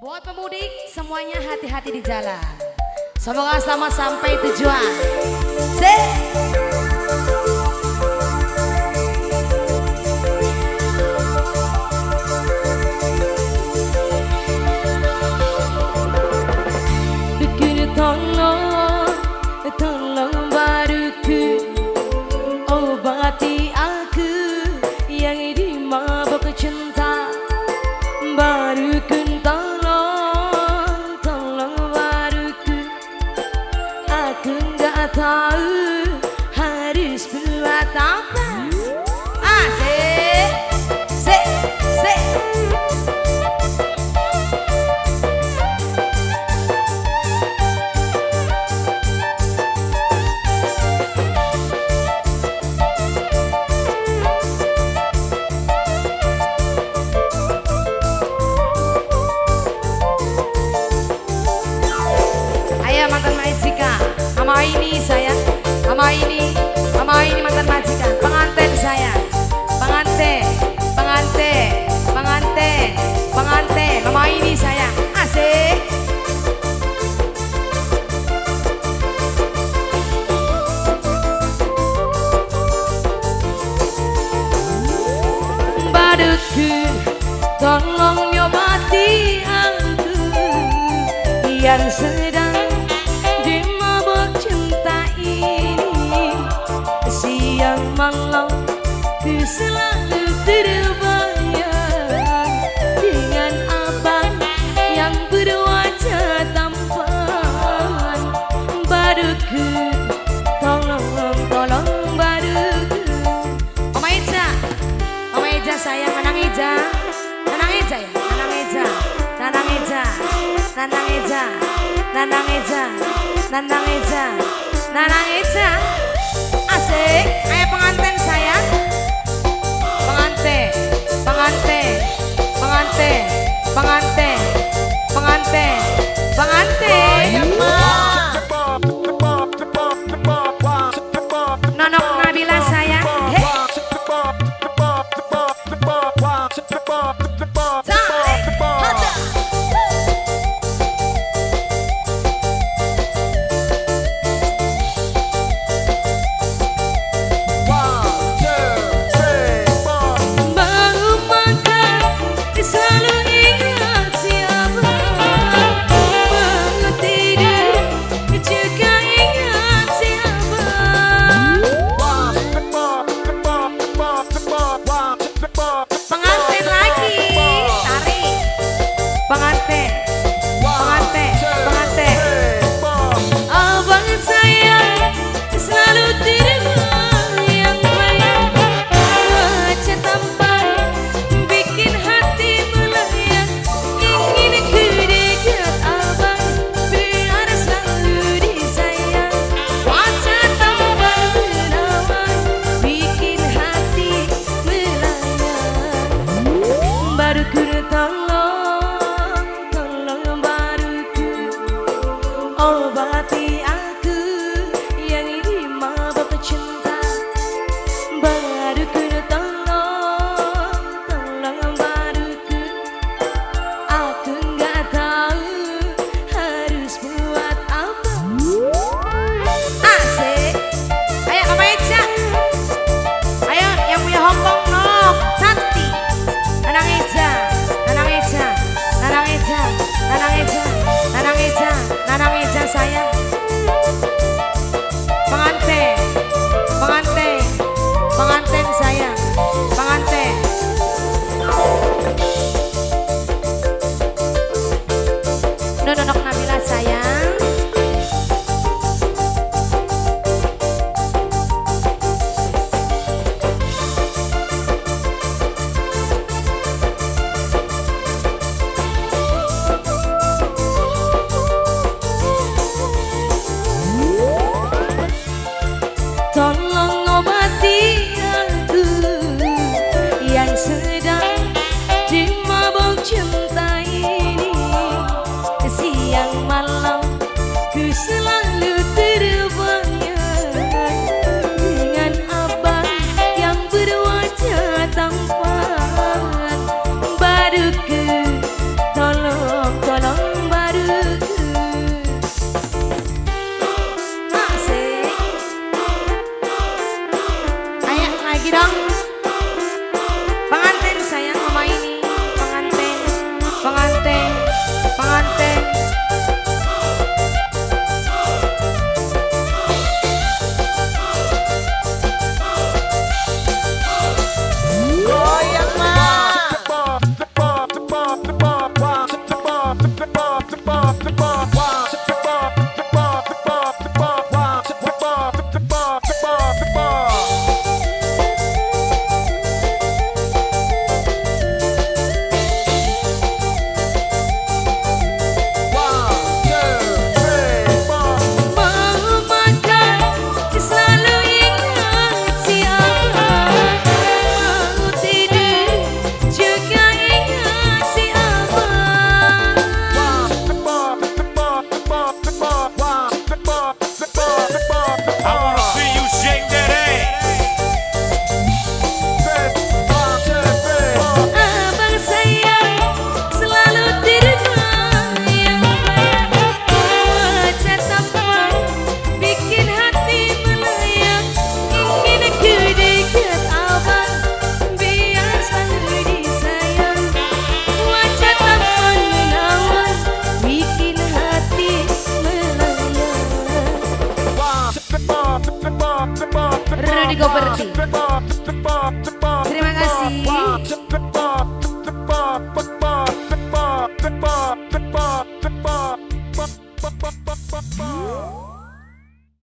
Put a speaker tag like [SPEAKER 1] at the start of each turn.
[SPEAKER 1] Buat pemudik semuanya hati-hati di jalan. Semoga selamat sampai tujuan.
[SPEAKER 2] Tolong baruku obati aku yang dimabuk cinta. Baruku tolong baruku. Aku nggak tahu harus buat apa.
[SPEAKER 1] Mantan majikan, sama ini saya, sama ini mantan majikan, pengantin saya, pengantin, sama ini saya, asik.
[SPEAKER 2] Baruku tolong nyobati aku yang sedang dimabuk cinta ini. Siang malam ku selalu terbayang dengan abang yang berwajah tampan. Baruku tolong baruku.
[SPEAKER 1] Mama Eja sayang, Nanang Eja ya, Nanang Eja, asik. Ayo pengantin sayang, pengantin. Nonok Nabila sayang, Doni Goperti. Terima kasih.